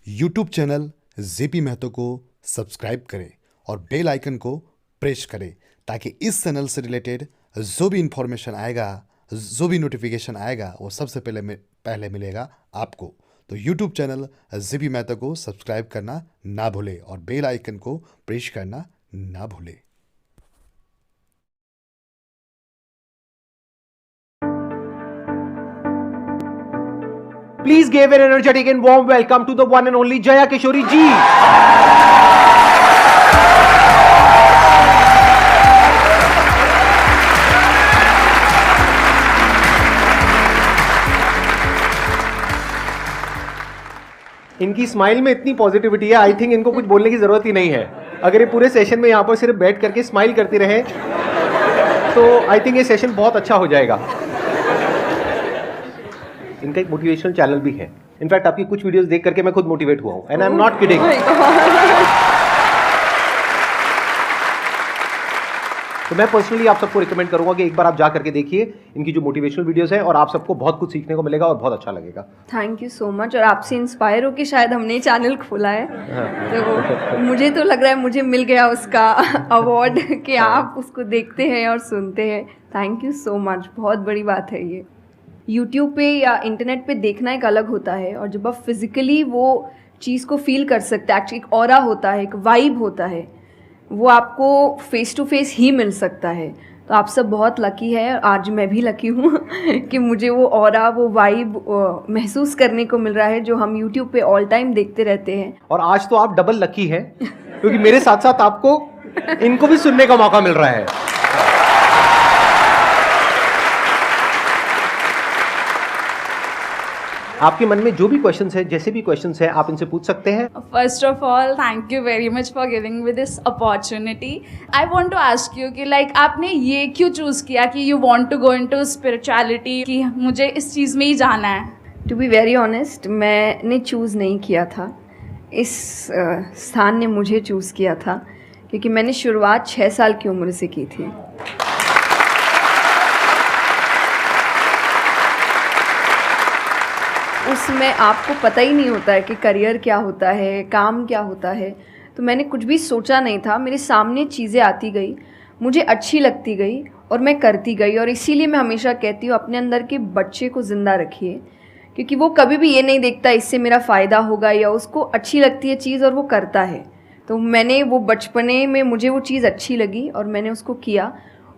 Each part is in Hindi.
यूट्यूब चैनल जेपी महतो को सब्सक्राइब करें और बेल आइकन को प्रेस करें ताकि इस चैनल से रिलेटेड जो भी इंफॉर्मेशन आएगा, जो भी नोटिफिकेशन आएगा, वो सबसे पहले मिलेगा आपको। तो यूट्यूब चैनल जेपी महतो को सब्सक्राइब करना ना भूलें और बेल आइकन को प्रेस करना ना भूलें। Please give an energetic and warm welcome to the one and only Jaya Kishori ji. इनकी स्माइल में इतनी पॉजिटिविटी है, आई थिंक इनको कुछ बोलने की जरूरत ही नहीं है। अगर ये पूरे सेशन में यहाँ पर सिर्फ बैठ करके स्माइल करती रहे तो आई थिंक ये सेशन बहुत अच्छा हो जाएगा। इनका एक मोटिवेशनल चैनल भी है। इनफैक्ट आपकी कुछ वीडियोस देख करके मैं खुद मोटिवेट हुआ हूं, and I am not kidding. तो मैं पर्सनली आप सबको रिकमेंड करूंगा कि एक बार आप जा करके देखिए इनकी जो मोटिवेशनल वीडियोस हैं, और आप सबको बहुत कुछ सीखने को मिलेगा और बहुत अच्छा लगेगा। Thank you so much. और आपसे इंस्पायर होकर शायद हमने चैनल खोला है, तो मुझे तो लग रहा है मुझे मिल गया उसका अवार्ड कि आप उसको देखते हैं और सुनते हैं। थैंक यू सो मच, बहुत बड़ी बात है ये। यूट्यूब पे या इंटरनेट पे देखना एक अलग होता है, और जब आप फिज़िकली वो चीज़ को फील कर सकते हैं, एक्चुअली एक ऑरा होता है, एक वाइब होता है, वो आपको फेस टू फेस ही मिल सकता है। तो आप सब बहुत लकी है, आज मैं भी लकी हूँ कि मुझे वो ऑरा, वो वाइब महसूस करने को मिल रहा है जो हम यूट्यूब पे ऑल टाइम देखते रहते हैं। और आज तो आप डबल लकी हैं क्योंकि मेरे साथ साथ आपको इनको भी सुनने का मौका मिल रहा है। आपके मन में जो भी क्वेश्चंस है, जैसे भी क्वेश्चंस है, आप इनसे पूछ सकते हैं। First of all, thank you very much for giving me this opportunity. I want to ask you कि like आपने ये क्यों चूज़ किया कि you want to go into spirituality, कि मुझे इस चीज़ में ही जाना है? To be very honest, मैंने चूज़ नहीं किया था, इस स्थान ने मुझे चूज़ किया था, क्योंकि मैंने शुरुआत 6 साल की उम्र से की थी। उसमें आपको पता ही नहीं होता है कि करियर क्या होता है, काम क्या होता है। तो मैंने कुछ भी सोचा नहीं था, मेरे सामने चीज़ें आती गई, मुझे अच्छी लगती गई और मैं करती गई। और इसीलिए मैं हमेशा कहती हूँ अपने अंदर के बच्चे को ज़िंदा रखिए, क्योंकि वो कभी भी ये नहीं देखता इससे मेरा फ़ायदा होगा, या उसको अच्छी लगती है चीज़ और वो करता है। तो मैंने वो बचपने में मुझे वो चीज़ अच्छी लगी और मैंने उसको किया,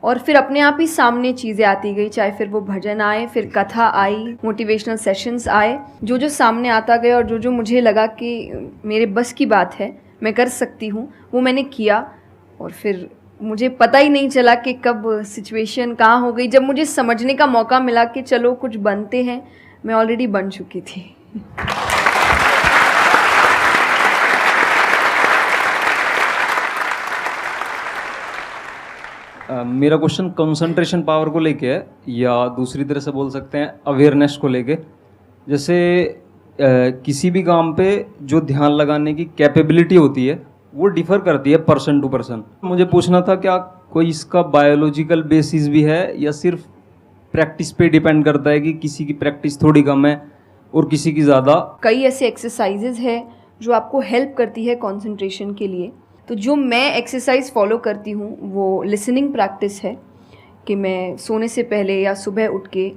और फिर अपने आप ही सामने चीज़ें आती गई, चाहे फिर वो भजन आए, फिर कथा आई, मोटिवेशनल सेशंस आए, जो जो सामने आता गया और जो जो मुझे लगा कि मेरे बस की बात है, मैं कर सकती हूँ, वो मैंने किया। और फिर मुझे पता ही नहीं चला कि कब सिचुएशन कहाँ हो गई। जब मुझे समझने का मौका मिला कि चलो कुछ बनते हैं, मैं ऑलरेडी बन चुकी थी। मेरा क्वेश्चन कंसंट्रेशन पावर को लेके है, या दूसरी तरह से बोल सकते हैं अवेयरनेस को लेके। जैसे किसी भी काम पे जो ध्यान लगाने की कैपेबिलिटी होती है वो डिफ़र करती है पर्सन टू पर्सन। मुझे पूछना था क्या कोई इसका बायोलॉजिकल बेसिस भी है, या सिर्फ प्रैक्टिस पे डिपेंड करता है कि किसी की प्रैक्टिस थोड़ी कम है और किसी की ज़्यादा? कई ऐसे एक्सरसाइजेज है जो आपको हेल्प करती है कंसंट्रेशन के लिए। तो जो मैं एक्सरसाइज फॉलो करती हूँ वो लिसनिंग प्रैक्टिस है, कि मैं सोने से पहले या सुबह उठ के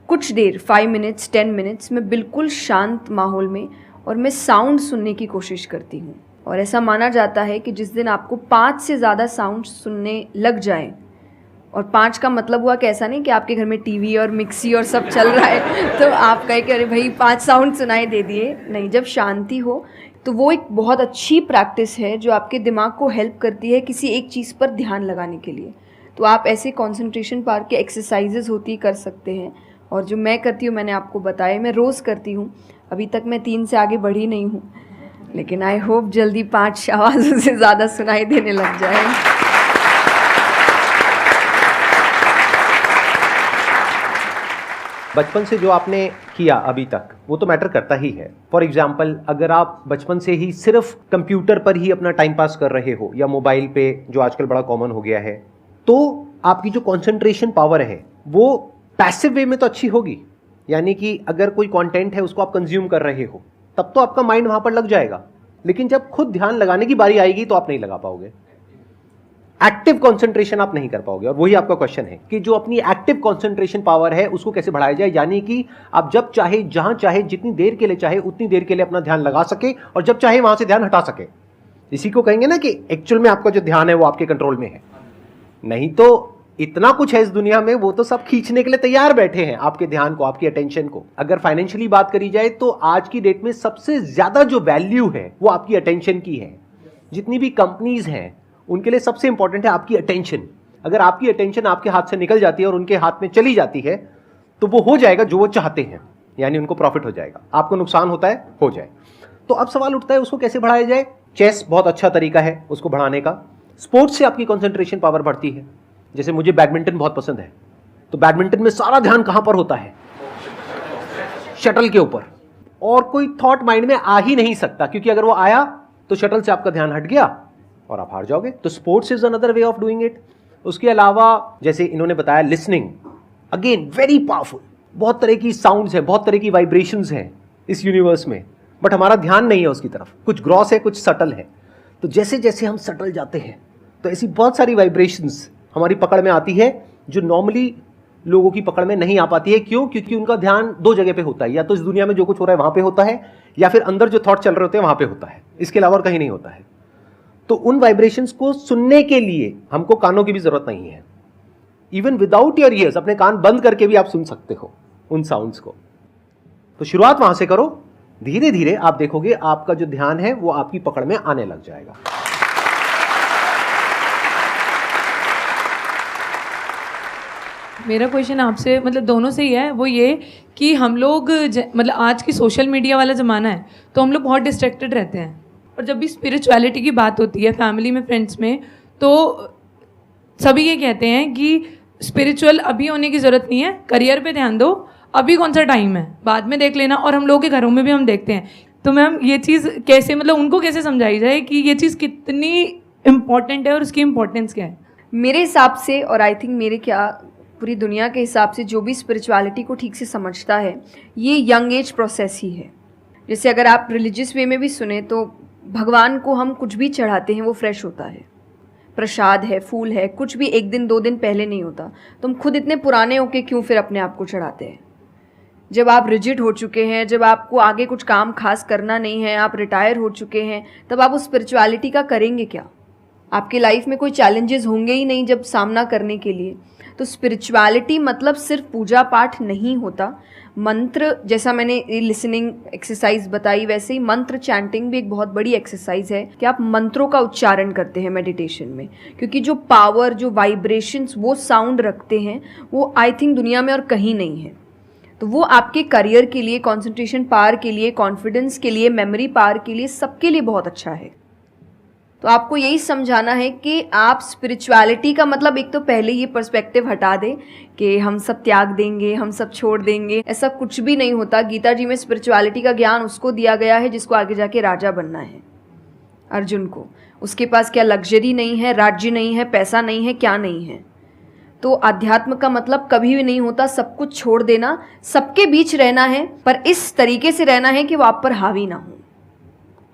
कुछ देर 5 मिनट्स 10 मिनट्स मैं बिल्कुल शांत माहौल में और मैं साउंड सुनने की कोशिश करती हूँ। और ऐसा माना जाता है कि जिस दिन आपको 5 से ज़्यादा साउंड सुनने लग जाएं, और 5 का मतलब हुआ कि ऐसा नहीं कि आपके घर में टीवी और मिक्सी और सब चल रहा है तो आप कहे कि अरे भाई 5 साउंड सुनाई दे दिए, नहीं। जब शांति हो तो वो एक बहुत अच्छी प्रैक्टिस है जो आपके दिमाग को हेल्प करती है किसी एक चीज़ पर ध्यान लगाने के लिए। तो आप ऐसे कंसंट्रेशन पावर के एक्सरसाइजेज होती कर सकते हैं, और जो मैं करती हूँ मैंने आपको बताया, मैं रोज़ करती हूँ। अभी तक मैं 3 से आगे बढ़ी नहीं हूँ, लेकिन आई होप जल्दी 5 आवाज़ों से ज़्यादा सुनाई देने लग जाए। बचपन से जो आपने किया अभी तक वो तो मैटर करता ही है। फॉर एग्जाम्पल, अगर आप बचपन से ही सिर्फ कंप्यूटर पर ही अपना टाइम पास कर रहे हो या मोबाइल पे, जो आजकल बड़ा कॉमन हो गया है, तो आपकी जो कंसंट्रेशन पावर है वो पैसिव वे में तो अच्छी होगी, यानी कि अगर कोई कंटेंट है उसको आप कंज्यूम कर रहे हो तब तो आपका माइंड वहां पर लग जाएगा, लेकिन जब खुद ध्यान लगाने की बारी आएगी तो आप नहीं लगा पाओगे, एक्टिव कंसंट्रेशन आप नहीं कर पाओगे। और वही आपका क्वेश्चन है कि जो अपनी एक्टिव कंसंट्रेशन पावर है उसको कैसे बढ़ाया जाए, यानी कि आप जब चाहे, जहां चाहे, जितनी देर के लिए चाहे उतनी देर के लिए अपना ध्यान लगा सके और जब चाहे वहां से ध्यान हटा सके। इसी को कहेंगे ना कि एक्चुअल में आपका जो ध्यान है वो आपके कंट्रोल में है। नहीं तो इतना कुछ है इस दुनिया में, वो तो सब खींचने के लिए तैयार बैठे हैं आपके ध्यान को, आपकी अटेंशन को। अगर फाइनेंशियली बात करी जाए तो आज की डेट में सबसे ज्यादा जो वैल्यू है वो आपकी अटेंशन की है। जितनी भी कंपनीज हैं उनके लिए सबसे इंपॉर्टेंट है आपकी अटेंशन। अगर आपकी अटेंशन आपके हाथ से निकल जाती है और उनके हाथ में चली जाती है तो वो हो जाएगा जो वो चाहते हैं, यानी उनको प्रॉफिट हो जाएगा, आपको नुकसान होता है हो जाए। तो अब सवाल उठता है उसको कैसे बढ़ाया जाए। चेस बहुत अच्छा तरीका है उसको बढ़ाने का। स्पोर्ट्स से आपकी कंसंट्रेशन पावर बढ़ती है। जैसे मुझे बैडमिंटन बहुत पसंद है, तो बैडमिंटन में सारा ध्यान कहां पर होता है, शटल के ऊपर, और कोई थॉट माइंड में आ ही नहीं सकता, क्योंकि अगर वो आया तो शटल से आपका ध्यान हट गया और आप हार जाओगे। तो sports is another way of doing it. उसके अलावा जैसे इन्होंने बताया लिसनिंग, अगेन वेरी पावरफुल। बहुत तरह की साउंड्स हैं, बहुत तरह की वाइब्रेशंस हैं इस यूनिवर्स में, बट हमारा ध्यान नहीं है उसकी तरफ। कुछ ग्रॉस है, कुछ सटल है। तो जैसे जैसे हम सटल जाते हैं तो ऐसी बहुत सारी वाइब्रेशंस हमारी पकड़ में आती है जो नॉर्मली लोगों की पकड़ में नहीं आ पाती है। क्यों? क्योंकि उनका ध्यान दो जगह पे होता है, या तो इस दुनिया में जो कुछ हो रहा है वहां पे होता है, या फिर अंदर जो थॉट चल रहे होते हैं वहां पे होता है। इसके अलावा और कहीं नहीं होता है। तो उन वाइब्रेशंस को सुनने के लिए हमको कानों की भी जरूरत नहीं है। इवन विदाउट योर ईयर्स, अपने कान बंद करके भी आप सुन सकते हो उन साउंड्स को। तो शुरुआत वहां से करो, धीरे धीरे आप देखोगे आपका जो ध्यान है वो आपकी पकड़ में आने लग जाएगा। मेरा क्वेश्चन आपसे मतलब दोनों से ही है, वो ये कि हम लोग मतलब आज की सोशल मीडिया वाला ज़माना है तो हम लोग बहुत डिस्ट्रैक्टेड रहते हैं, और जब भी स्पिरिचुअलिटी की बात होती है फैमिली में, फ्रेंड्स में, तो सभी ये कहते हैं कि स्पिरिचुअल अभी होने की ज़रूरत नहीं है, करियर पे ध्यान दो, अभी कौन सा टाइम है, बाद में देख लेना। और हम लोगों के घरों में भी हम देखते हैं। तो मैम ये चीज़ कैसे, मतलब उनको कैसे समझाई जाए कि ये चीज़ कितनी इम्पॉर्टेंट है और उसकी इम्पोर्टेंस क्या है? मेरे हिसाब से, और आई थिंक मेरे क्या पूरी दुनिया के हिसाब से, जो भी स्पिरिचुअलिटी को ठीक से समझता है ये यंग एज प्रोसेस ही है। जैसे अगर आप रिलीजियस वे में भी सुने तो भगवान को हम कुछ भी चढ़ाते हैं वो फ्रेश होता है, प्रसाद है, फूल है, कुछ भी एक दिन दो दिन पहले नहीं होता। तुम खुद इतने पुराने होके क्यों फिर अपने आप को चढ़ाते हैं? जब आप रिजिड हो चुके हैं, जब आपको आगे कुछ काम खास करना नहीं है, आप रिटायर हो चुके हैं, तब आप उस स्पिरिचुअलिटी का करेंगे क्या? आपके लाइफ में कोई चैलेंजेस होंगे ही नहीं जब सामना करने के लिए। तो स्पिरिचुअलिटी मतलब सिर्फ पूजा पाठ नहीं होता। मंत्र, जैसा मैंने लिसनिंग एक्सरसाइज बताई, वैसे ही मंत्र चैंटिंग भी एक बहुत बड़ी एक्सरसाइज है कि आप मंत्रों का उच्चारण करते हैं मेडिटेशन में, क्योंकि जो पावर, जो वाइब्रेशंस वो साउंड रखते हैं वो आई थिंक दुनिया में और कहीं नहीं है। तो वो आपके करियर के लिए, कंसंट्रेशन पावर के लिए, कॉन्फिडेंस के लिए, मेमोरी पावर के लिए, सबके लिए बहुत अच्छा है। तो आपको यही समझाना है कि आप स्पिरिचुअलिटी का मतलब, एक तो पहले ये पर्सपेक्टिव हटा दें कि हम सब त्याग देंगे, हम सब छोड़ देंगे। ऐसा कुछ भी नहीं होता। गीता जी में स्पिरिचुअलिटी का ज्ञान उसको दिया गया है जिसको आगे जाके राजा बनना है, अर्जुन को। उसके पास क्या लग्जरी नहीं है, राज्य नहीं है, पैसा नहीं है, क्या नहीं है। तो अध्यात्म का मतलब कभी भी नहीं होता सब कुछ छोड़ देना, सबके बीच रहना है, पर इस तरीके से रहना है कि वो आप पर हावी ना हो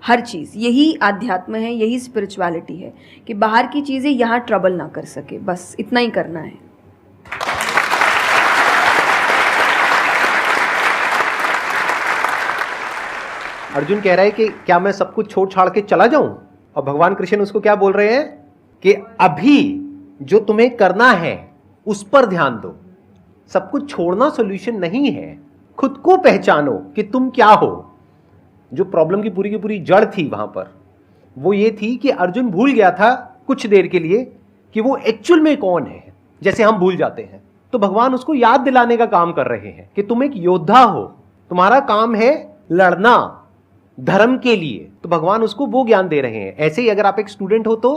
हर चीज़। यही आध्यात्म है, यही स्पिरिचुअलिटी है कि बाहर की चीज़ें यहाँ ट्रबल ना कर सके, बस इतना ही करना है। अर्जुन कह रहा है कि क्या मैं सब कुछ छोड़ छाड़ के चला जाऊं? और भगवान कृष्ण उसको क्या बोल रहे हैं कि अभी जो तुम्हें करना है उस पर ध्यान दो। सब कुछ छोड़ना सॉल्यूशन नहीं है। खुद को पहचानो कि तुम क्या हो। जो प्रॉब्लम की पूरी जड़ थी वहां पर वो ये थी कि अर्जुन भूल गया था कुछ देर के लिए कि वो एक्चुअल में कौन है, जैसे हम भूल जाते हैं। तो भगवान उसको याद दिलाने का काम कर रहे हैं कि तुम एक योद्धा हो, तुम्हारा काम है लड़ना धर्म के लिए। तो भगवान उसको वो ज्ञान दे रहे हैं। ऐसे ही अगर आप एक स्टूडेंट हो तो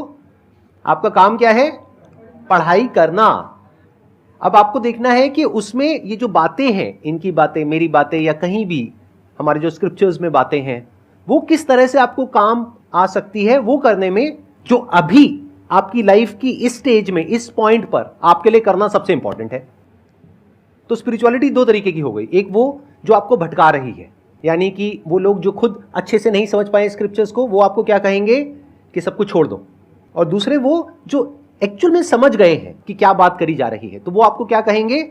आपका काम क्या है? पढ़ाई करना। अब आपको देखना है कि उसमें ये जो बातें हैं, इनकी बातें, मेरी बातें, या कहीं भी हमारे जो स्क्रिप्चर्स में बातें हैं, वो किस तरह से आपको काम आ सकती है वो करने में, जो अभी आपकी लाइफ की इस स्टेज में, इस पॉइंट पर आपके लिए करना सबसे इंपॉर्टेंट है। तो स्पिरिचुअलिटी दो तरीके की हो गई। एक वो जो आपको भटका रही है, यानी कि वो लोग जो खुद अच्छे से नहीं समझ पाए स्क्रिप्चर्स को, वो आपको क्या कहेंगे कि सब कुछ छोड़ दो। और दूसरे वो जो एक्चुअल में समझ गए हैं कि क्या बात करी जा रही है, तो वो आपको क्या कहेंगे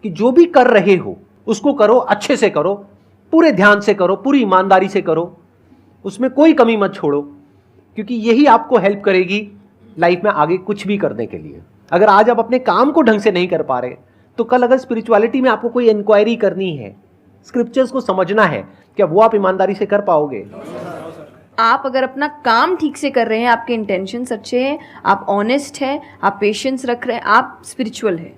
कि जो भी कर रहे हो उसको करो, अच्छे से करो, पूरे ध्यान से करो, पूरी ईमानदारी से करो, उसमें कोई कमी मत छोड़ो, क्योंकि यही आपको हेल्प करेगी लाइफ में आगे कुछ भी करने के लिए। अगर आज आप अपने काम को ढंग से नहीं कर पा रहे, तो कल अगर स्पिरिचुअलिटी में आपको कोई इंक्वायरी करनी है, स्क्रिप्चर्स को समझना है, क्या वो आप ईमानदारी से कर पाओगे? आप अगर अपना काम ठीक से कर रहे हैं, आपके इंटेंशंस अच्छे हैं, आप ऑनेस्ट हैं, आप पेशेंस रख रहे हैं, आप स्पिरिचुअल हैं।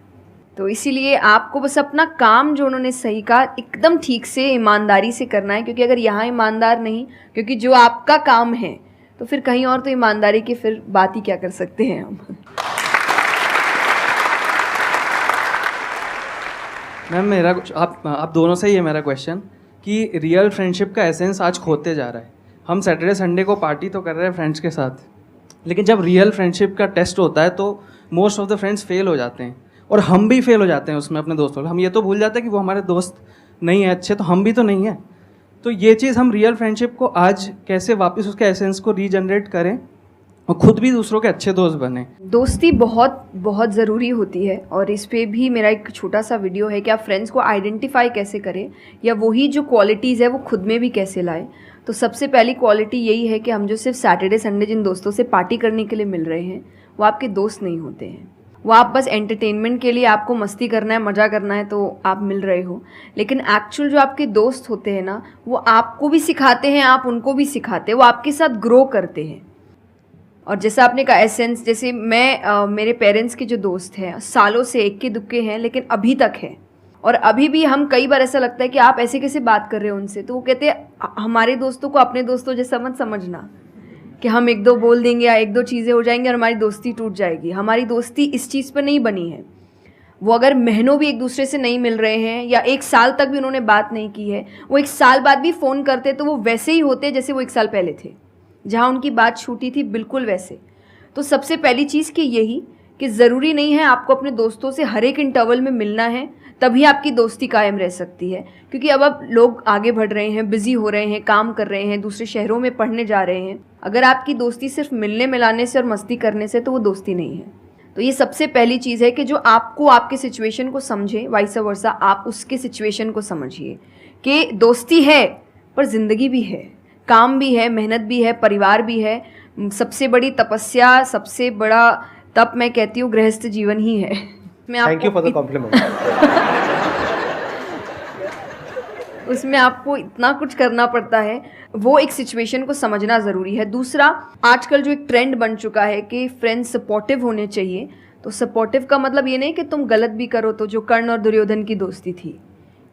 तो इसीलिए आपको बस अपना काम जो उन्होंने सही कहा एकदम ठीक से ईमानदारी से करना है, क्योंकि अगर यहाँ ईमानदार नहीं, क्योंकि जो आपका काम है तो फिर कहीं और तो ईमानदारी की फिर बात ही क्या कर सकते हैं हम। मैम मेरा कुछ आप दोनों से ही है मेरा क्वेश्चन कि रियल फ्रेंडशिप का एसेंस आज खोते जा रहा है। हम सैटरडे संडे को पार्टी तो कर रहे हैं फ्रेंड्स के साथ, लेकिन जब रियल फ्रेंडशिप का टेस्ट होता है तो most of the friends fail हो जाते हैं, और हम भी फेल हो जाते हैं उसमें अपने दोस्तों। हम ये तो भूल जाते हैं कि वो हमारे दोस्त नहीं है अच्छे, तो हम भी तो नहीं हैं। तो ये चीज़ हम रियल फ्रेंडशिप को आज कैसे वापस उसके एसेंस को रीजनरेट करें और खुद भी दूसरों के अच्छे दोस्त बने। दोस्ती बहुत बहुत ज़रूरी होती है, और इस पे भी मेरा एक छोटा सा वीडियो है कि आप फ्रेंड्स को आइडेंटिफाई कैसे करें, या वही जो क्वालिटीज़ है वो खुद में भी कैसे लाएं। तो सबसे पहली क्वालिटी यही है कि हम जो सिर्फ सैटरडे संडे जिन दोस्तों से पार्टी करने के लिए मिल रहे हैं, वो आपके दोस्त नहीं होते हैं। वो आप बस एंटरटेनमेंट के लिए, आपको मस्ती करना है, मज़ा करना है तो आप मिल रहे हो, लेकिन एक्चुअल जो आपके दोस्त होते हैं ना, वो आपको भी सिखाते हैं, आप उनको भी सिखाते हैं, वो आपके साथ ग्रो करते हैं। और जैसा आपने कहा एसेंस, जैसे मैं मेरे पेरेंट्स के जो दोस्त हैं सालों से इक्के दुक्के हैं, लेकिन अभी तक है, और अभी भी हम कई बार ऐसा लगता है कि आप ऐसे कैसे बात कर रहे हो उनसे, तो वो कहते हैं हमारे दोस्तों को अपने दोस्तों जैसा मत समझना कि हम एक दो बोल देंगे या एक दो चीज़ें हो जाएंगी और हमारी दोस्ती टूट जाएगी। हमारी दोस्ती इस चीज़ पर नहीं बनी है। वो अगर महीनों भी एक दूसरे से नहीं मिल रहे हैं या एक साल तक भी उन्होंने बात नहीं की है, वो एक साल बाद भी फ़ोन करते तो वो वैसे ही होते जैसे वो एक साल पहले थे, जहाँ उनकी बात छूटी थी बिल्कुल वैसे। तो सबसे पहली चीज़ कि यही कि ज़रूरी नहीं है आपको अपने दोस्तों से हर एक इंटरवल में मिलना है तभी आपकी दोस्ती कायम रह सकती है, क्योंकि अब लोग आगे बढ़ रहे हैं, बिज़ी हो रहे हैं, काम कर रहे हैं, दूसरे शहरों में पढ़ने जा रहे हैं। अगर आपकी दोस्ती सिर्फ मिलने मिलाने से और मस्ती करने से, तो वो दोस्ती नहीं है। तो ये सबसे पहली चीज़ है कि जो आपको आपके सिचुएशन को समझे, वाइस वर्सा आप उसके सिचुएशन को समझिए कि दोस्ती है पर ज़िंदगी भी है, काम भी है, मेहनत भी है, परिवार भी है। सबसे बड़ी तपस्या, सबसे बड़ा तप मैं कहती हूँ गृहस्थ जीवन ही है। Thank you for the compliment. उसमें आपको इतना कुछ करना पड़ता है, वो एक सिचुएशन को समझना ज़रूरी है। दूसरा, आजकल जो एक ट्रेंड बन चुका है कि फ्रेंड्स सपोर्टिव होने चाहिए, तो सपोर्टिव का मतलब ये नहीं कि तुम गलत भी करो, तो जो कर्ण और दुर्योधन की दोस्ती थी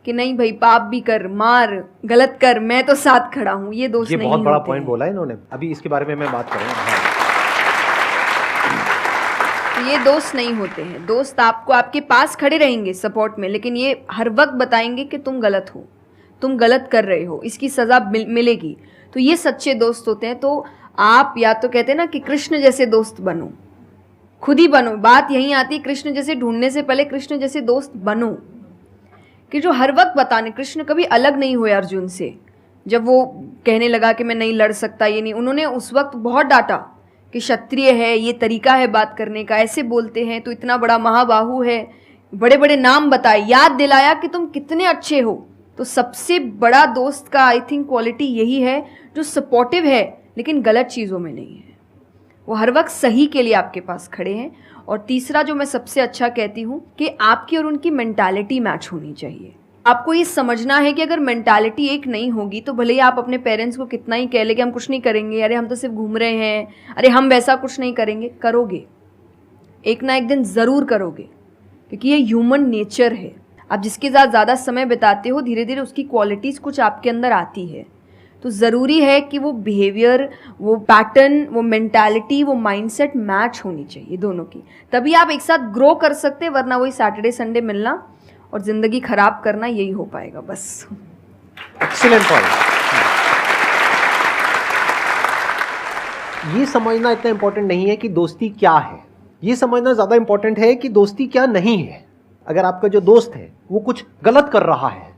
कि नहीं भाई पाप भी कर, मार, गलत कर, मैं तो साथ खड़ा हूँ, ये दोस्त ये नहीं बहुत बड़ा होते पॉइंट हैं। बोला है इन्होंने, अभी इसके बारे में मैं बात करूँगा। तो ये दोस्त नहीं होते हैं। दोस्त आपको आपके पास खड़े रहेंगे सपोर्ट में, लेकिन ये हर वक्त बताएंगे कि तुम गलत हो, तुम गलत कर रहे हो, इसकी सज़ा मिलेगी। तो ये सच्चे दोस्त होते हैं। तो आप या तो कहते हैं ना कि कृष्ण जैसे दोस्त बनो, खुद ही बनो। बात यहीं आती है, कृष्ण जैसे ढूंढने से पहले कृष्ण जैसे दोस्त बनो, कि जो हर वक्त बताने। कृष्ण कभी अलग नहीं हुए अर्जुन से। जब वो कहने लगा कि मैं नहीं लड़ सकता, ये नहीं, उन्होंने उस वक्त बहुत डांटा कि क्षत्रिय है, ये तरीका है बात करने का, ऐसे बोलते हैं, तो इतना बड़ा महाबाहु है, बड़े बड़े नाम बताए, याद दिलाया कि तुम कितने अच्छे हो। तो सबसे बड़ा दोस्त का आई थिंक क्वालिटी यही है, जो सपोर्टिव है लेकिन गलत चीज़ों में नहीं है, वो हर वक्त सही के लिए आपके पास खड़े हैं। और तीसरा जो मैं सबसे अच्छा कहती हूँ कि आपकी और उनकी मेंटालिटी मैच होनी चाहिए। आपको ये समझना है कि अगर मेंटालिटी एक नहीं होगी तो भले ही आप अपने पेरेंट्स को कितना ही कह ले कि हम कुछ नहीं करेंगे, अरे हम तो सिर्फ घूम रहे हैं, अरे हम वैसा कुछ नहीं करेंगे, करोगे, एक ना एक दिन ज़रूर करोगे, क्योंकि ये ह्यूमन नेचर है। आप जिसके साथ ज़्यादा समय बिताते हो, धीरे धीरे उसकी क्वालिटीज़ कुछ आपके अंदर आती है। तो ज़रूरी है कि वो बिहेवियर, वो पैटर्न, वो मेंटालिटी, वो माइंडसेट मैच होनी चाहिए दोनों की, तभी आप एक साथ ग्रो कर सकते हैं। वरना वही सैटरडे संडे मिलना और ज़िंदगी ख़राब करना, यही हो पाएगा बस। Excellent point. ये समझना इतना इंपॉर्टेंट नहीं है कि दोस्ती क्या है, ये समझना ज़्यादा इंपॉर्टेंट है कि दोस्ती क्या नहीं है। अगर आपका जो दोस्त है वो कुछ गलत कर रहा है,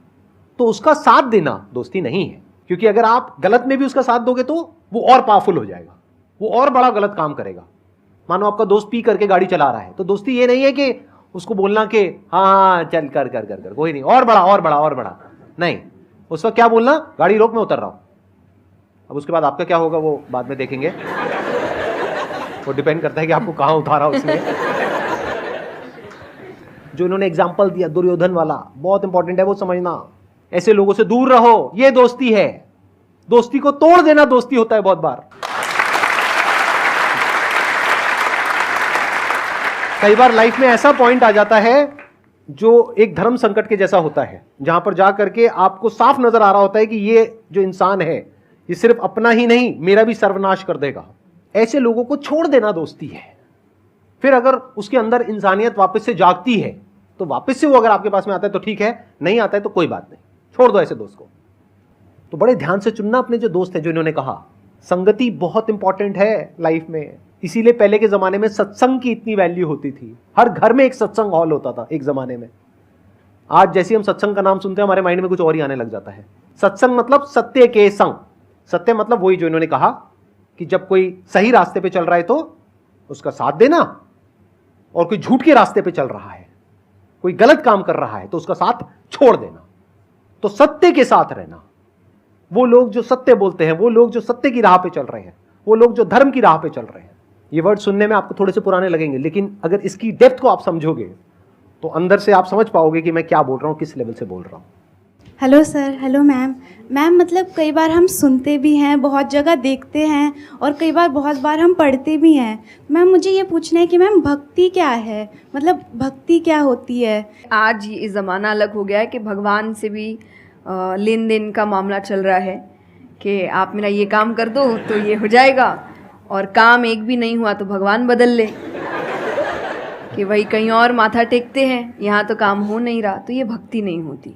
तो उसका साथ देना दोस्ती नहीं है। क्योंकि अगर आप गलत में भी उसका साथ दोगे तो वो और पावरफुल हो जाएगा, वो और बड़ा गलत काम करेगा। मानो आपका दोस्त पी करके गाड़ी चला रहा है, तो दोस्ती ये नहीं है कि उसको बोलना कि हाँ चल कर कर कर कर कोई नहीं, और बड़ा और बड़ा और बड़ा नहीं। उस वक्त क्या बोलना, गाड़ी रोक, मैं उतर रहा हूं। अब उसके बाद आपका क्या होगा वो बाद में देखेंगे, वो डिपेंड करता है कि आपको कहां उतारा उसने। जो इन्होंने एग्जाम्पल दिया दुर्योधन वाला, बहुत इंपॉर्टेंट है वो समझना। ऐसे लोगों से दूर रहो, ये दोस्ती है। दोस्ती को तोड़ देना दोस्ती होता है बहुत बार। कई बार लाइफ में ऐसा पॉइंट आ जाता है जो एक धर्म संकट के जैसा होता है, जहां पर जा करके आपको साफ नजर आ रहा होता है कि ये जो इंसान है ये सिर्फ अपना ही नहीं मेरा भी सर्वनाश कर देगा। ऐसे लोगों को छोड़ देना दोस्ती है। फिर अगर उसके अंदर इंसानियत वापस से जागती है तो वापस से वो अगर आपके पास में आता है तो ठीक है, नहीं आता है तो कोई बात नहीं, छोड़ दो ऐसे दोस्त को। तो बड़े ध्यान से चुनना अपने जो दोस्त हैं। जो इन्होंने कहा संगति बहुत इंपॉर्टेंट है लाइफ में, इसीलिए पहले के जमाने में सत्संग की इतनी वैल्यू होती थी। हर घर में एक सत्संग हॉल होता था एक जमाने में। आज जैसे हम सत्संग का नाम सुनते हैं हमारे माइंड में कुछ और ही आने लग जाता है। सत्संग मतलब सत्य के संग। सत्य मतलब वही जो इन्होंने कहा कि जब कोई सही रास्ते पे चल रहा है तो उसका साथ देना, और कोई झूठ के रास्ते पे चल रहा है, कोई गलत काम कर रहा है तो उसका साथ छोड़ देना। तो सत्य के साथ रहना। वो लोग जो सत्य बोलते हैं, वो लोग जो सत्य की राह पे चल रहे हैं, वो लोग जो धर्म की राह पे चल रहे हैं। ये वर्ड सुनने में आपको थोड़े से पुराने लगेंगे, लेकिन अगर इसकी डेप्थ को आप समझोगे तो अंदर से आप समझ पाओगे कि मैं क्या बोल रहा हूं, किस लेवल से बोल रहा हूं। Hello sir, hello ma'am. Ma'am मतलब कई बार हम सुनते भी हैं, बहुत जगह देखते हैं, और कई बार बहुत बार हम पढ़ते भी हैं। मैम मुझे ये पूछना है कि मैम भक्ति क्या है, मतलब भक्ति क्या होती है? आज ये ज़माना अलग हो गया है कि भगवान से भी लेन देन का मामला चल रहा है कि आप मेरा ये काम कर दो तो ये हो जाएगा, और काम एक भी नहीं हुआ तो भगवान बदल ले, कि वही कहीं और माथा टेकते हैं, यहाँ तो काम हो नहीं रहा। तो ये भक्ति नहीं होती।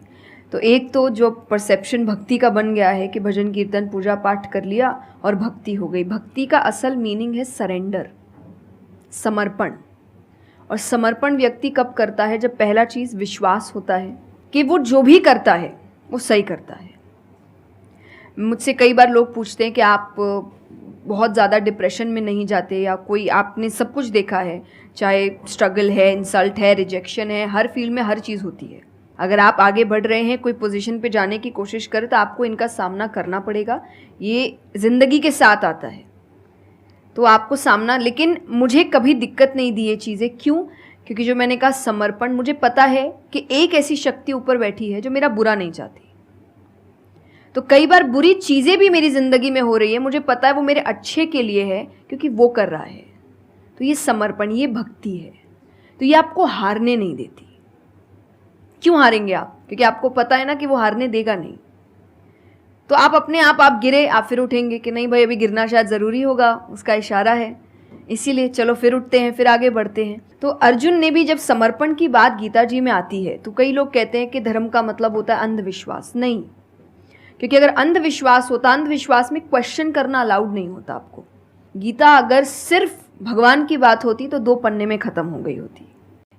तो एक तो जो परसेप्शन भक्ति का बन गया है कि भजन कीर्तन पूजा पाठ कर लिया और भक्ति हो गई। भक्ति का असल मीनिंग है सरेंडर, समर्पण। और समर्पण व्यक्ति कब करता है? जब पहला चीज़ विश्वास होता है कि वो जो भी करता है वो सही करता है। मुझसे कई बार लोग पूछते हैं कि आप बहुत ज़्यादा डिप्रेशन में नहीं जाते, या कोई आपने सब कुछ देखा है, चाहे स्ट्रगल है, इंसल्ट है, रिजेक्शन है, हर फील्ड में हर चीज़ होती है। अगर आप आगे बढ़ रहे हैं, कोई पोजीशन पे जाने की कोशिश करें तो आपको इनका सामना करना पड़ेगा। ये ज़िंदगी के साथ आता है तो आपको सामना, लेकिन मुझे कभी दिक्कत नहीं दी ये चीज़ें। क्यों? क्योंकि जो मैंने कहा समर्पण, मुझे पता है कि एक ऐसी शक्ति ऊपर बैठी है जो मेरा बुरा नहीं चाहती। तो कई बार बुरी चीज़ें भी मेरी ज़िंदगी में हो रही है, मुझे पता है वो मेरे अच्छे के लिए है क्योंकि वो कर रहा है। तो ये समर्पण, ये भक्ति है। तो ये आपको हारने नहीं देती। क्यों हारेंगे आप? क्योंकि आपको पता है ना कि वो हारने देगा नहीं। तो आप अपने आप गिरे, आप फिर उठेंगे कि नहीं भाई अभी गिरना शायद ज़रूरी होगा, उसका इशारा है, इसीलिए चलो फिर उठते हैं, फिर आगे बढ़ते हैं। तो अर्जुन ने भी जब समर्पण की बात गीता जी में आती है तो कई लोग कहते हैं कि धर्म का मतलब होता है अंधविश्वास। नहीं, क्योंकि अगर अंधविश्वास होता, अंधविश्वास में क्वेश्चन करना अलाउड नहीं होता आपको। गीता अगर सिर्फ भगवान की बात होती तो 2 पन्ने में ख़त्म हो गई होती।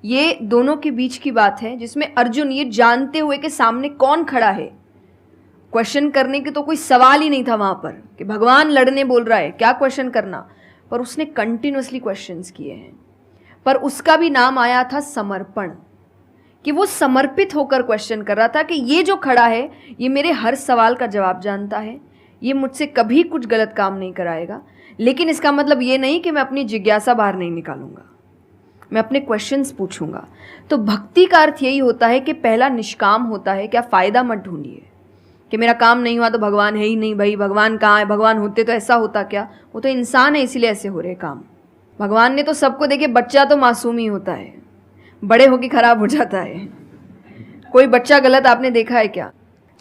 ये दोनों के बीच की बात है जिसमें अर्जुन ये जानते हुए कि सामने कौन खड़ा है, क्वेश्चन करने की तो कोई सवाल ही नहीं था वहाँ पर कि भगवान लड़ने बोल रहा है, क्या क्वेश्चन करना, पर उसने कंटिन्यूसली क्वेश्चंस किए हैं। पर उसका भी नाम आया था समर्पण, कि वो समर्पित होकर क्वेश्चन कर रहा था कि ये जो खड़ा है ये मेरे हर सवाल का जवाब जानता है, ये मुझसे कभी कुछ गलत काम नहीं कराएगा, लेकिन इसका मतलब ये नहीं कि मैं अपनी जिज्ञासा बाहर नहीं निकालूंगा, मैं अपने क्वेश्चंस पूछूंगा। तो भक्ति का अर्थ यही होता है कि पहला निष्काम होता है। क्या फ़ायदा मत ढूंढिए कि मेरा काम नहीं हुआ तो भगवान है ही नहीं। भाई भगवान कहाँ है? भगवान होते तो ऐसा होता क्या? वो तो इंसान है इसीलिए ऐसे हो रहे काम। भगवान ने तो सबको देखे, बच्चा तो मासूम ही होता है, बड़े होके खराब हो जाता है। कोई बच्चा गलत आपने देखा है क्या?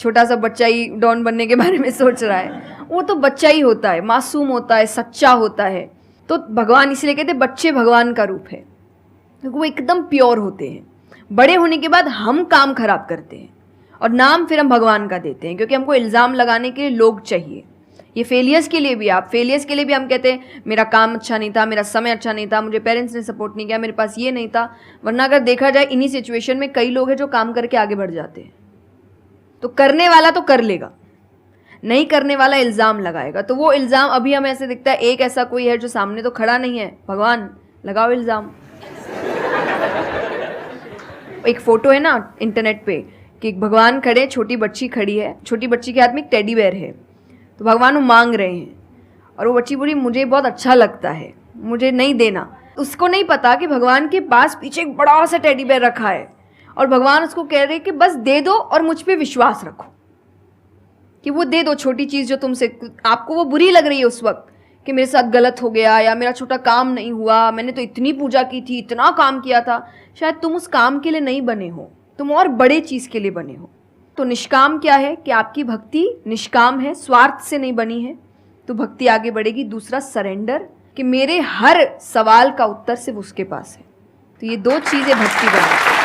छोटा सा बच्चा ही डॉन बनने के बारे में सोच रहा है, वो तो बच्चा ही होता है, मासूम होता है, सच्चा होता है। तो भगवान इसलिए कहते हैं बच्चे भगवान का रूप है, क्योंकि वो एकदम प्योर होते हैं। बड़े होने के बाद हम काम खराब करते हैं और नाम फिर हम भगवान का देते हैं, क्योंकि हमको इल्ज़ाम लगाने के लिए लोग चाहिए। ये फेलियर्स के लिए भी, आप फेलियर्स के लिए भी हम कहते हैं मेरा काम अच्छा नहीं था, मेरा समय अच्छा नहीं था, मुझे पेरेंट्स ने सपोर्ट नहीं किया, मेरे पास ये नहीं था। वरना अगर देखा जाए इन्हीं सिचुएशन में कई लोग हैं जो काम करके आगे बढ़ जाते हैं। तो करने वाला तो कर लेगा, नहीं करने वाला इल्ज़ाम लगाएगा। तो वो इल्ज़ाम अभी हमें ऐसे दिखता है, एक ऐसा कोई है जो सामने तो खड़ा नहीं है, भगवान लगाओ इल्ज़ाम। एक फ़ोटो है ना इंटरनेट पे कि एक भगवान खड़े, छोटी बच्ची खड़ी है, छोटी बच्ची के हाथ में एक टेडी बेयर है, तो भगवान वो मांग रहे हैं और वो बच्ची बोली मुझे बहुत अच्छा लगता है, मुझे नहीं देना। उसको नहीं पता कि भगवान के पास पीछे एक बड़ा सा टेडी बेयर रखा है और भगवान उसको कह रहे कि बस दे दो और मुझ पे विश्वास रखो कि वो दे दो छोटी चीज़ जो तुमसे, आपको वो बुरी लग रही है उस वक्त कि मेरे साथ गलत हो गया या मेरा छोटा काम नहीं हुआ, मैंने तो इतनी पूजा की थी, इतना काम किया था, शायद तुम उस काम के लिए नहीं बने हो, तुम और बड़े चीज़ के लिए बने हो। तो निष्काम क्या है कि आपकी भक्ति निष्काम है, स्वार्थ से नहीं बनी है, तो भक्ति आगे बढ़ेगी। दूसरा सरेंडर, कि मेरे हर सवाल का उत्तर सिर्फ उसके पास है। तो ये दो चीज़ें भक्ति बनाती हैं।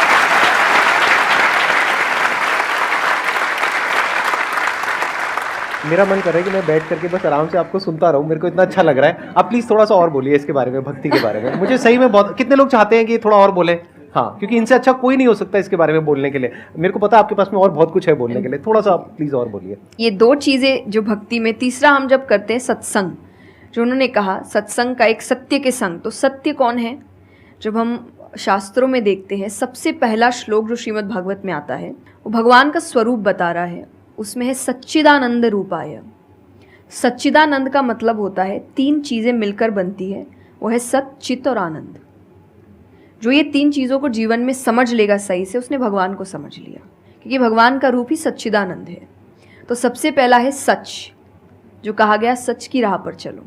मेरा मन कर रहा है कि मैं बैठ करके बस आराम से आपको सुनता रहूं, मेरे को इतना अच्छा लग रहा है। आप प्लीज़ थोड़ा सा और बोलिए इसके बारे में, भक्ति के बारे में। मुझे सही में बहुत, कितने लोग चाहते हैं कि थोड़ा और बोले? हाँ, क्योंकि इनसे अच्छा कोई नहीं हो सकता इसके बारे में बोलने के लिए। मेरे को पता है आपके पास में और बहुत कुछ है बोलने के लिए, थोड़ा सा प्लीज़ और बोलिए। ये दो चीज़ें जो भक्ति में, तीसरा हम जब करते हैं सत्संग, जो उन्होंने कहा सत्संग का एक सत्य के संग, तो सत्य कौन है? जब हम शास्त्रों में देखते हैं सबसे पहला श्लोक जो श्रीमद् भागवत में आता है वो भगवान का स्वरूप बता रहा है, उसमें है सच्चिदानंद रूपाय। सच्चिदानंद का मतलब होता है तीन चीज़ें मिलकर बनती है, वो है सत, चित और आनंद। जो ये तीन चीज़ों को जीवन में समझ लेगा सही से, उसने भगवान को समझ लिया, क्योंकि भगवान का रूप ही सच्चिदानंद है। तो सबसे पहला है सच, जो कहा गया सच की राह पर चलो।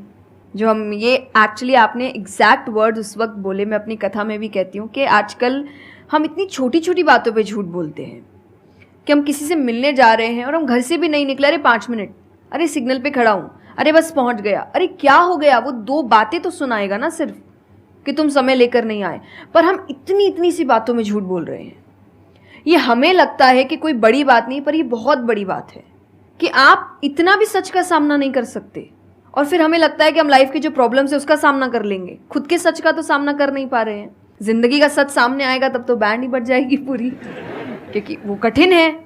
जो हम ये एक्चुअली आपने एग्जैक्ट वर्ड उस वक्त बोले, मैं अपनी कथा में भी कहती हूँ कि आजकल हम इतनी छोटी छोटी बातों पे झूठ बोलते हैं कि हम किसी से मिलने जा रहे हैं और हम घर से भी नहीं निकले, अरे 5 मिनट, अरे सिग्नल पे खड़ा हूँ, अरे बस पहुँच गया, अरे क्या हो गया, वो 2 बातें तो सुनाएगा ना सिर्फ कि तुम समय लेकर नहीं आए, पर हम इतनी इतनी सी बातों में झूठ बोल रहे हैं। ये हमें लगता है कि कोई बड़ी बात नहीं, पर ये बहुत बड़ी बात है कि आप इतना भी सच का सामना नहीं कर सकते, और फिर हमें लगता है कि हम लाइफ की जो प्रॉब्लम्स है उसका सामना कर लेंगे, खुद के सच का तो सामना कर नहीं पा रहे हैं। जिंदगी का सच सामने आएगा तब तो बैंड ही बज जाएगी पूरी, क्योंकि वो कठिन है।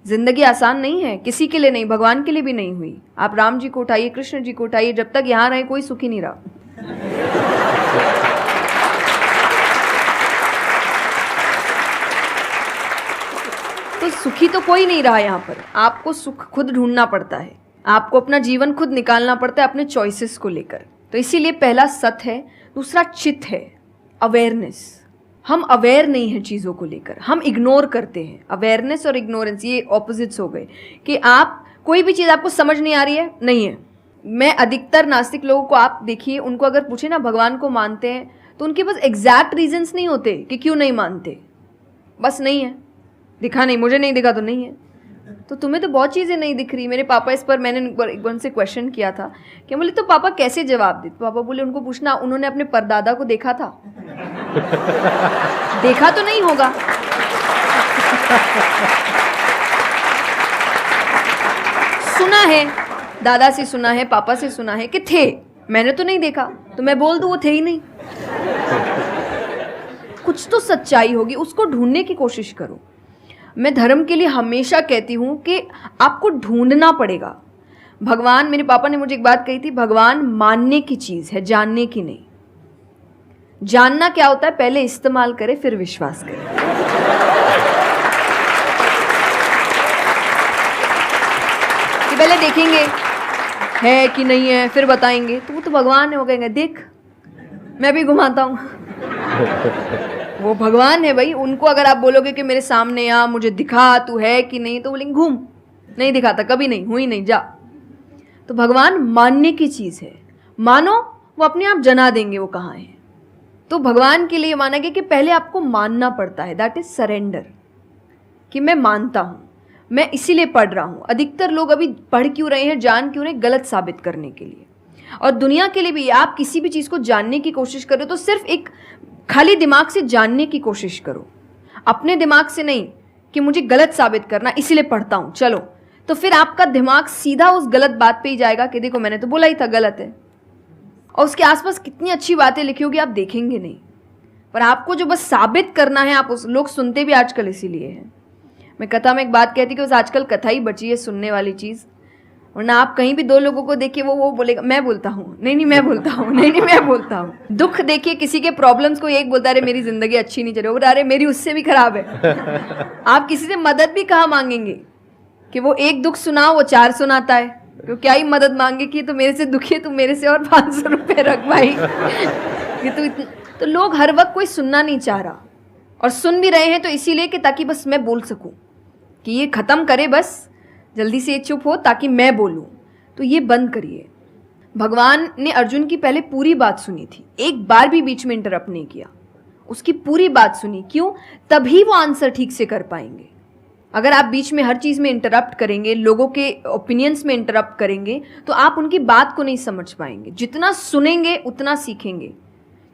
जिंदगी आसान नहीं है, किसी के लिए नहीं, भगवान के लिए भी नहीं हुई। आप राम जी को उठाइए, कृष्ण जी को उठाइए, जब तक यहाँ रहे कोई सुखी नहीं रहा। तो सुखी तो कोई नहीं रहा यहाँ पर, आपको सुख खुद ढूंढना पड़ता है, आपको अपना जीवन खुद निकालना पड़ता है अपने चॉइसेस को लेकर। तो इसीलिए पहला सत है। दूसरा चित है, अवेयरनेस। हम अवेयर नहीं है चीज़ों को लेकर, हम इग्नोर करते हैं। अवेयरनेस और इग्नोरेंस ये ऑपोजिट्स हो गए कि आप कोई भी चीज़ आपको समझ नहीं आ रही है, नहीं है। मैं अधिकतर नास्तिक लोगों को आप देखिए, उनको अगर पूछे ना भगवान को मानते हैं, तो उनके पास एग्जैक्ट रीजंस नहीं होते कि क्यों नहीं मानते, बस नहीं है, दिखा नहीं, मुझे नहीं दिखा तो नहीं है। तो तुम्हें तो बहुत चीज़ें नहीं दिख रही। मेरे पापा, इस पर मैंने एक बार उनसे क्वेश्चन किया था कि बोले तो पापा कैसे जवाब दे? तो पापा बोले उनको पूछना उन्होंने अपने परदादा को देखा था। देखा तो नहीं होगा, सुना है, दादा से सुना है, पापा से सुना है कि थे, मैंने तो नहीं देखा, तो मैं बोल दूं वो थे ही नहीं। कुछ तो सच्चाई होगी, उसको ढूंढने की कोशिश करो। मैं धर्म के लिए हमेशा कहती हूँ कि आपको ढूंढना पड़ेगा। भगवान, मेरे पापा ने मुझे एक बात कही थी, भगवान मानने की चीज़ है, जानने की नहीं। जानना क्या होता है? पहले इस्तेमाल करे फिर विश्वास करे। कि पहले देखेंगे है कि नहीं है, फिर बताएंगे, तो वो तो भगवान है, वो कहेंगे देख मैं भी घुमाता हूँ। वो भगवान है भाई, उनको अगर आप बोलोगे कि मेरे सामने आ, मुझे दिखा तू है कि नहीं, तो बोलेंगे घूम, नहीं दिखाता, कभी नहीं हुई, नहीं जा। तो भगवान मानने की चीज़ है, मानो वो अपने आप जना देंगे वो कहाँ है। तो भगवान के लिए माना गया कि पहले आपको मानना पड़ता है, दैट इज सरेंडर, कि मैं मानता हूँ, मैं इसीलिए पढ़ रहा हूँ। अधिकतर लोग अभी पढ़ क्यों रहे हैं, जान क्यों रहे, गलत साबित करने के लिए। और दुनिया के लिए भी, आप किसी भी चीज़ को जानने की कोशिश करो तो सिर्फ एक खाली दिमाग से जानने की कोशिश करो, अपने दिमाग से नहीं कि मुझे गलत साबित करना इसीलिए पढ़ता हूँ चलो। तो फिर आपका दिमाग सीधा उस गलत बात पे ही जाएगा कि देखो मैंने तो बोला ही था गलत है, और उसके आसपास कितनी अच्छी बातें लिखी होगी आप देखेंगे नहीं। पर आपको जो बस साबित करना है, आप उस लोग सुनते भी आजकल इसीलिए हैं। मैं कथा में एक बात कहती कि बस आजकल कथा ही बची है सुनने वाली चीज़, वरना आप कहीं भी दो लोगों को देखिए वो बोलेगा मैं बोलता हूँ, नहीं मैं बोलता हूँ, नहीं मैं बोलता हूँ। दुख देखिए किसी के प्रॉब्लम्स को एक बोलता है अरे मेरी ज़िंदगी अच्छी नहीं चल रही, वो बोलता है अरे मेरी उससे भी खराब है। आप किसी से मदद भी कहाँ मांगेंगे कि वो एक दुख सुनाओ वो 4 सुनाता है, तो क्या ही मदद मांगे कि तो मेरे से दुखी है, तो मेरे से और 500 रुपये रख भाई। ये तो इतना, तो लोग हर वक्त कोई सुनना नहीं चाह रहा, और सुन भी रहे हैं तो इसीलिए कि ताकि बस मैं बोल सकूं, कि ये ख़त्म करे बस जल्दी से ये चुप हो ताकि मैं बोलूं। तो ये बंद करिए। भगवान ने अर्जुन की पहले पूरी बात सुनी थी, एक बार भी बीच में इंटरप्ट नहीं किया, उसकी पूरी बात सुनी। क्यों? तभी वो आंसर ठीक से कर पाएंगे। अगर आप बीच में हर चीज़ में इंटरप्ट करेंगे, लोगों के ओपिनियंस में इंटरप्ट करेंगे, तो आप उनकी बात को नहीं समझ पाएंगे। जितना सुनेंगे उतना सीखेंगे,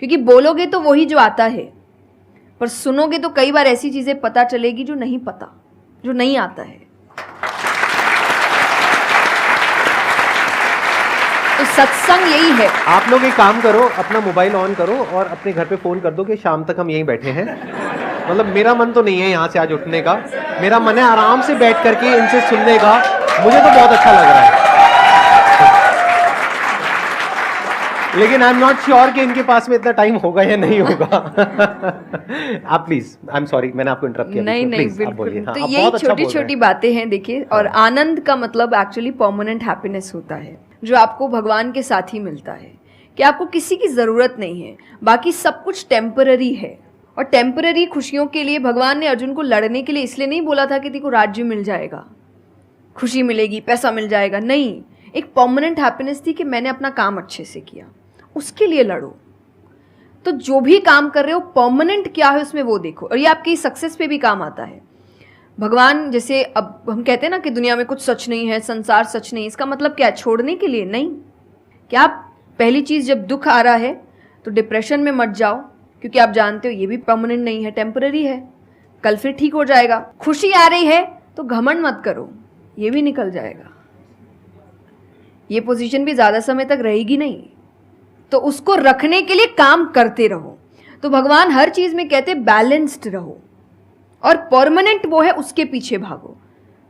क्योंकि बोलोगे तो वही जो आता है, पर सुनोगे तो कई बार ऐसी चीज़ें पता चलेगी जो नहीं पता, जो नहीं आता है। तो सत्संग यही है। आप लोग एक काम करो, अपना मोबाइल ऑन करो और अपने घर पे फोन कर दो कि शाम तक हम यहीं बैठे हैं। मतलब मेरा मन तो नहीं है यहाँ से आज उठने का, मेरा मन है आराम से बैठ करके इनसे सुनने का। मुझे तो बहुत अच्छा लग रहा है, लेकिन आई एम नॉट श्योर कि इनके पास में इतना टाइम होगा या नहीं होगा। आप प्लीज, आई एम सॉरी मैंने आपको इंटरप्ट किया। नहीं बिल्कुल। तो यही अच्छा छोटी छोटी बातें हैं देखिए। और आनंद का मतलब एक्चुअली परमानेंट हैप्पीनेस होता है, जो आपको भगवान के साथ ही मिलता है, कि आपको किसी की ज़रूरत नहीं है, बाकी सब कुछ टेम्पररी है। और टेम्पररी खुशियों के लिए भगवान ने अर्जुन को लड़ने के लिए इसलिए नहीं बोला था कि तेरे को राज्य मिल जाएगा, खुशी मिलेगी, पैसा मिल जाएगा। नहीं, एक परमानेंट हैप्पीनेस थी कि मैंने अपना काम अच्छे से किया, उसके लिए लड़ो। तो जो भी काम कर रहे हो परमानेंट क्या है उसमें वो देखो, और ये आपकी सक्सेस पे भी काम आता है। भगवान जैसे अब हम कहते हैं ना कि दुनिया में कुछ सच नहीं है, संसार सच नहीं, इसका मतलब क्या? छोड़ने के लिए नहीं। क्या आप पहली चीज़, जब दुख आ रहा है तो डिप्रेशन में मत जाओ, क्योंकि आप जानते हो ये भी परमानेंट नहीं है, टेम्पररी है, कल फिर ठीक हो जाएगा। खुशी आ रही है तो घमंड मत करो, ये भी निकल जाएगा, ये पोजीशन भी ज़्यादा समय तक रहेगी नहीं, तो उसको रखने के लिए काम करते रहो। तो भगवान हर चीज़ में कहते बैलेंस्ड रहो, और परमानेंट वो है उसके पीछे भागो।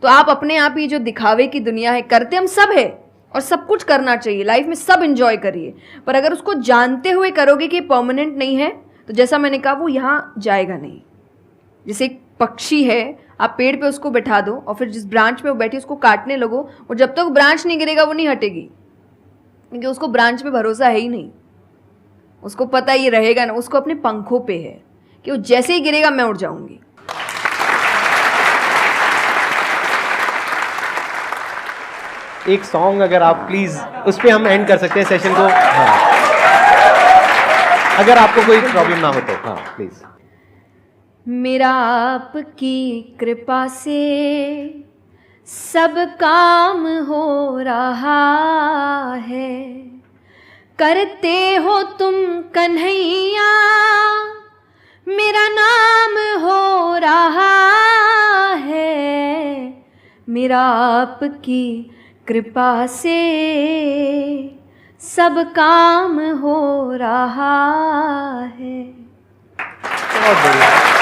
तो आप अपने आप ही जो दिखावे की दुनिया है, करते हम सब है और सब कुछ करना चाहिए लाइफ में, सब एंजॉय करिए, पर अगर उसको जानते हुए करोगे कि परमानेंट नहीं है, तो जैसा मैंने कहा वो यहाँ जाएगा नहीं। जैसे एक पक्षी है, आप पेड़ पे उसको बैठा दो और फिर जिस ब्रांच पे वो बैठी उसको काटने लगो, और जब तक ब्रांच नहीं गिरेगा वो नहीं हटेगी, क्योंकि उसको ब्रांच पे भरोसा है ही नहीं। उसको पता ये रहेगा ना, उसको अपने पंखों पे है कि वो जैसे ही गिरेगा मैं उड़ जाऊंगी। एक सॉन्ग अगर आप प्लीज उस पे हम एंड कर सकते हैं सेशन को। हाँ। अगर आपको कोई प्रॉब्लम ना हो तो हाँ प्लीज। मेरा आपकी कृपा से सब काम हो रहा है, करते हो तुम कन्हैया मेरा नाम हो रहा है। मेरा आपकी कृपा से सब काम हो रहा है। बहुत बढ़िया।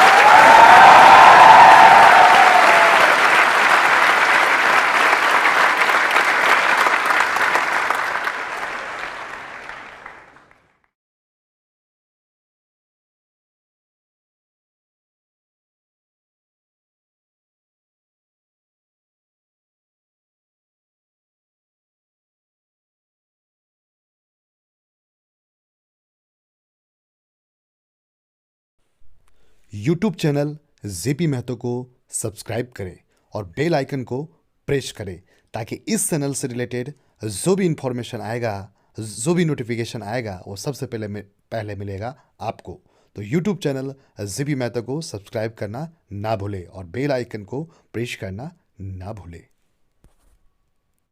यूट्यूब चैनल जेपी महतो को सब्सक्राइब करें और बेल आइकन को प्रेस करें, ताकि इस चैनल से रिलेटेड जो भी इंफॉर्मेशन आएगा, जो भी नोटिफिकेशन आएगा, वो सबसे पहले मिलेगा आपको। तो यूट्यूब चैनल जेपी महतो को सब्सक्राइब करना ना भूलें और बेल आइकन को प्रेस करना ना भूलें।